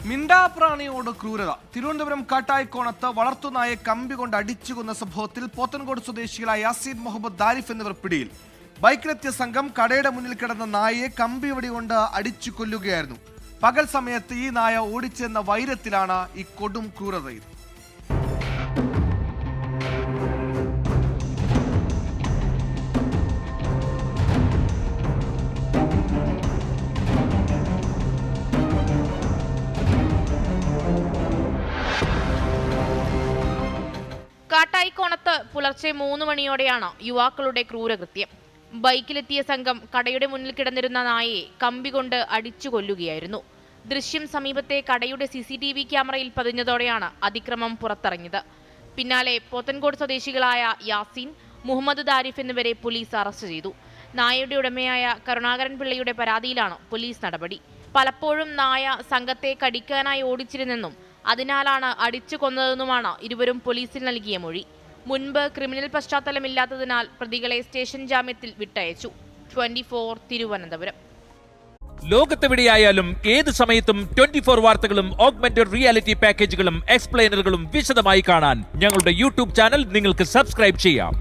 മിണ്ടാപ്രാണിയോട് ക്രൂരത. തിരുവനന്തപുരം കാട്ടായിക്കോണത്ത് വളർത്തുനായെ കമ്പി കൊണ്ട് അടിച്ചു കൊന്ന സംഭവത്തിൽ പോത്തൻകോട് സ്വദേശികളായ യാസീൻ മുഹമ്മദ് ദാരിഫ് എന്നിവർ പിടിയിൽ. ബൈക്കിലെത്തിയ സംഘം കടയുടെ മുന്നിൽ കിടന്ന നായയെ കമ്പി വടി കൊണ്ട് അടിച്ചു കൊല്ലുകയായിരുന്നു. പകൽ സമയത്ത് ഈ നായ ഓടിച്ചെന്ന വൈരത്തിലാണ് ഈ കൊടും ക്രൂരതയിൽ. കാട്ടായിക്കോണത്ത് പുലർച്ചെ 3 മണിയോടെയാണ് യുവാക്കളുടെ ക്രൂരകൃത്യം. ബൈക്കിലെത്തിയ സംഘം കടയുടെ മുന്നിൽ കിടന്നിരുന്ന നായയെ കമ്പി കൊണ്ട് അടിച്ചു കൊല്ലുകയായിരുന്നു. ദൃശ്യം സമീപത്തെ കടയുടെ CCTV ക്യാമറയിൽ പതിഞ്ഞതോടെയാണ് അതിക്രമം പുറത്തിറങ്ങിയത്. പിന്നാലെ പോത്തൻകോട് സ്വദേശികളായ യാസീൻ, മുഹമ്മദ് ദാരിഫ് എന്നിവരെ പോലീസ് അറസ്റ്റ് ചെയ്തു. നായയുടെ ഉടമയായ കരുണാകരൻ പിള്ളയുടെ പരാതിയിലാണ് പോലീസ് നടപടി. പലപ്പോഴും നായ സംഘത്തെ കടിക്കാനായി ഓടിച്ചിരുന്നെന്നും അതിനാലാണ് അടിച്ചു കൊന്നതെന്നുമാണ് ഇരുവരും പോലീസിൽ നൽകിയ മൊഴി. മുൻപ് ക്രിമിനൽ പശ്ചാത്തലമില്ലാത്തതിനാൽ പ്രതികളെ സ്റ്റേഷൻ ജാമ്യത്തിൽ വിട്ടയച്ചു. 24 തിരുവനന്തപുരം. ലോകത്തെവിടെയായാലും ഏത് സമയത്തും 24 വാർത്തകളും ഓഗ്മെന്റഡ് റിയാലിറ്റി പാക്കേജുകളും എക്സ്പ്ലെയിനറുകളും വിശദമായി കാണാൻ ഞങ്ങളുടെ YouTube ചാനൽ നിങ്ങൾക്ക് സബ്സ്ക്രൈബ് ചെയ്യാം.